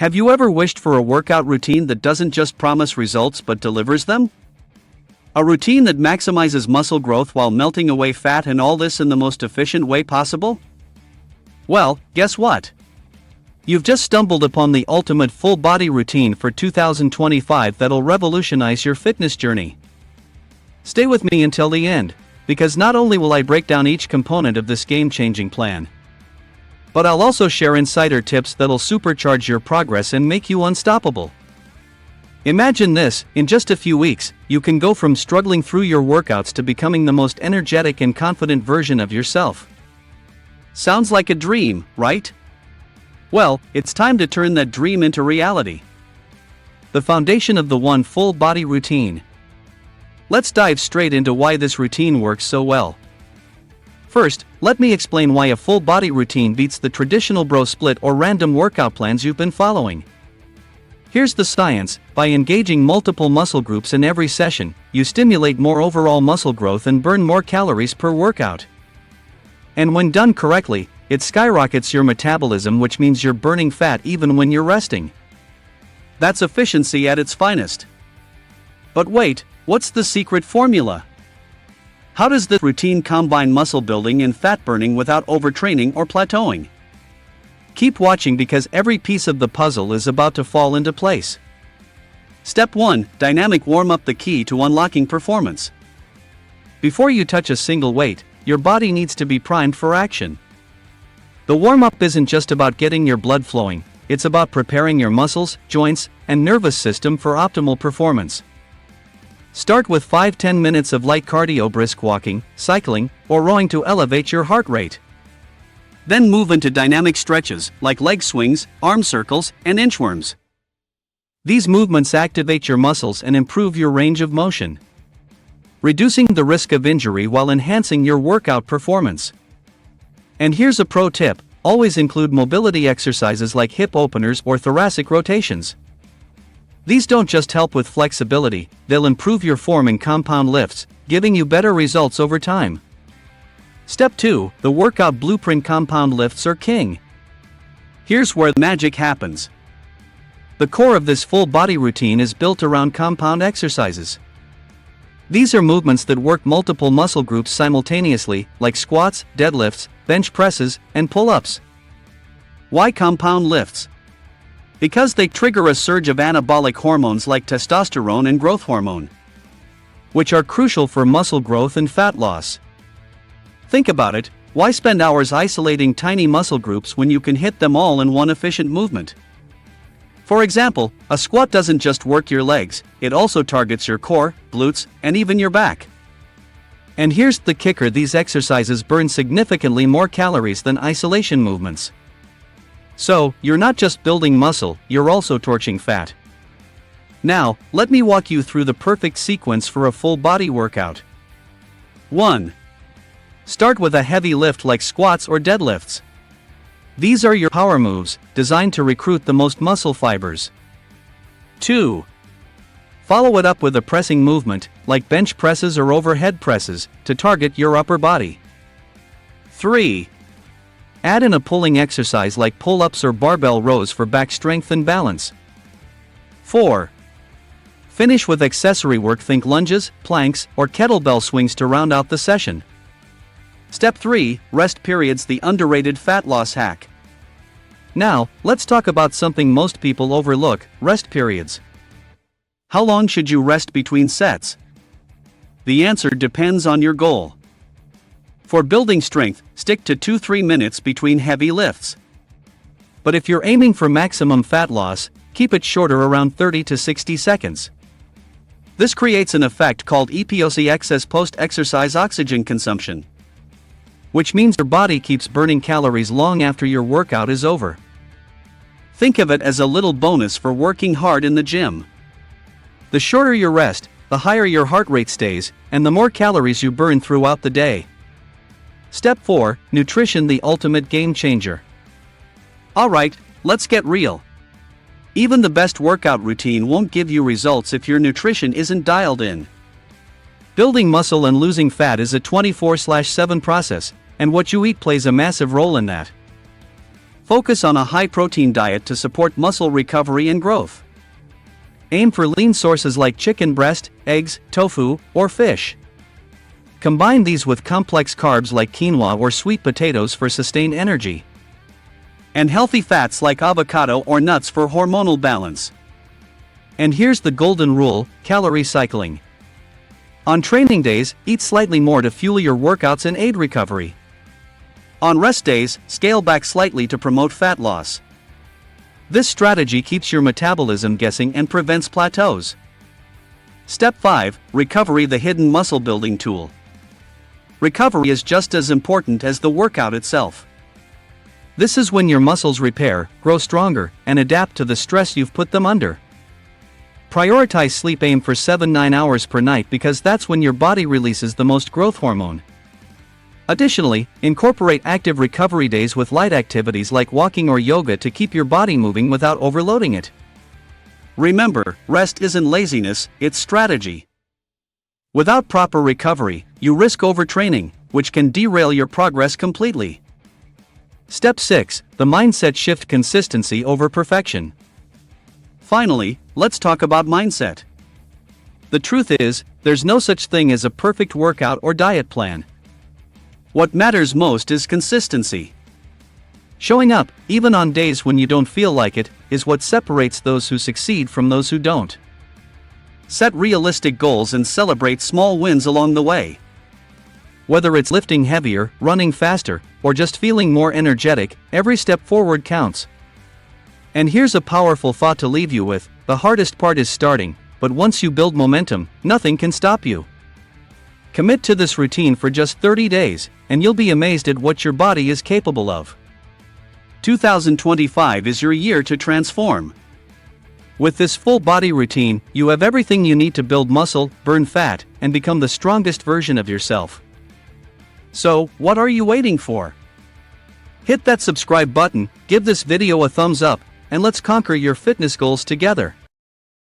Have you ever wished for a workout routine that doesn't just promise results but delivers them? A routine that maximizes muscle growth while melting away fat, and all this in the most efficient way possible? Well, guess what? You've just stumbled upon the ultimate full-body routine for 2025 that'll revolutionize your fitness journey. Stay with me until the end, because not only will I break down each component of this game-changing plan, but I'll also share insider tips that'll supercharge your progress and make you unstoppable. Imagine this: in just a few weeks, you can go from struggling through your workouts to becoming the most energetic and confident version of yourself. Sounds like a dream, right? Well, it's time to turn that dream into reality. The foundation of the one full-body routine. Let's dive straight into why this routine works so well. First, let me explain why a full-body routine beats the traditional bro split or random workout plans you've been following. Here's the science: by engaging multiple muscle groups in every session, you stimulate more overall muscle growth and burn more calories per workout. And when done correctly, it skyrockets your metabolism, which means you're burning fat even when you're resting. That's efficiency at its finest. But wait, what's the secret formula? How does this routine combine muscle building and fat burning without overtraining or plateauing? Keep watching, because every piece of the puzzle is about to fall into place. Step 1: Dynamic warm-up, the key to unlocking performance. Before you touch a single weight, your body needs to be primed for action. The warm-up isn't just about getting your blood flowing, it's about preparing your muscles, joints, and nervous system for optimal performance. Start with 5-10 minutes of light cardio, brisk walking, cycling, or rowing to elevate your heart rate. Then move into dynamic stretches, like leg swings, arm circles, and inchworms. These movements activate your muscles and improve your range of motion, reducing the risk of injury while enhancing your workout performance. And here's a pro tip: always include mobility exercises like hip openers or thoracic rotations. These don't just help with flexibility, they'll improve your form in compound lifts, giving you better results over time. Step 2: the workout blueprint. Compound lifts are king. Here's where the magic happens. The core of this full-body routine is built around compound exercises. These are movements that work multiple muscle groups simultaneously, like squats, deadlifts, bench presses, and pull-ups. Why compound lifts? Because they trigger a surge of anabolic hormones like testosterone and growth hormone, which are crucial for muscle growth and fat loss. Think about it: why spend hours isolating tiny muscle groups when you can hit them all in one efficient movement? For example, a squat doesn't just work your legs, it also targets your core, glutes, and even your back. And here's the kicker: these exercises burn significantly more calories than isolation movements. So, you're not just building muscle, you're also torching fat. Now, let me walk you through the perfect sequence for a full-body workout. 1. Start with a heavy lift like squats or deadlifts. These are your power moves, designed to recruit the most muscle fibers. 2. Follow it up with a pressing movement, like bench presses or overhead presses, to target your upper body. 3. Add in a pulling exercise like pull-ups or barbell rows for back strength and balance. 4. Finish with accessory work, think lunges, planks, or kettlebell swings to round out the session. Step 3: rest periods, the underrated fat loss hack. Now, let's talk about something most people overlook: rest periods. How long should you rest between sets? The answer depends on your goal. For building strength, stick to 2-3 minutes between heavy lifts. But if you're aiming for maximum fat loss, keep it shorter, around 30 to 60 seconds. This creates an effect called EPOC, excess post-exercise oxygen consumption, which means your body keeps burning calories long after your workout is over. Think of it as a little bonus for working hard in the gym. The shorter your rest, the higher your heart rate stays, and the more calories you burn throughout the day. Step 4: nutrition, the ultimate game changer. Alright, let's get real. Even the best workout routine won't give you results if your nutrition isn't dialed in. Building muscle and losing fat is a 24/7 process, and what you eat plays a massive role in that. Focus on a high-protein diet to support muscle recovery and growth. Aim for lean sources like chicken breast, eggs, tofu, or fish. Combine these with complex carbs like quinoa or sweet potatoes for sustained energy. And healthy fats like avocado or nuts for hormonal balance. And here's the golden rule: calorie cycling. On training days, eat slightly more to fuel your workouts and aid recovery. On rest days, scale back slightly to promote fat loss. This strategy keeps your metabolism guessing and prevents plateaus. Step 5. Recovery, the hidden muscle building tool. Recovery is just as important as the workout itself. This is when your muscles repair, grow stronger, and adapt to the stress you've put them under. Prioritize sleep. Aim for 7-9 hours per night because that's when your body releases the most growth hormone. Additionally, incorporate active recovery days with light activities like walking or yoga to keep your body moving without overloading it. Remember, rest isn't laziness, it's strategy. Without proper recovery, you risk overtraining, which can derail your progress completely. Step 6. The mindset shift: consistency over perfection. Finally, let's talk about mindset. The truth is, there's no such thing as a perfect workout or diet plan. What matters most is consistency. Showing up, even on days when you don't feel like it, is what separates those who succeed from those who don't. Set realistic goals and celebrate small wins along the way. Whether it's lifting heavier, running faster, or just feeling more energetic, every step forward counts. And here's a powerful thought to leave you with: the hardest part is starting, but once you build momentum, nothing can stop you. Commit to this routine for just 30 days, and you'll be amazed at what your body is capable of. 2025 is your year to transform. With this full body routine, you have everything you need to build muscle, burn fat, and become the strongest version of yourself. So, what are you waiting for? Hit that subscribe button, give this video a thumbs up, and let's conquer your fitness goals together.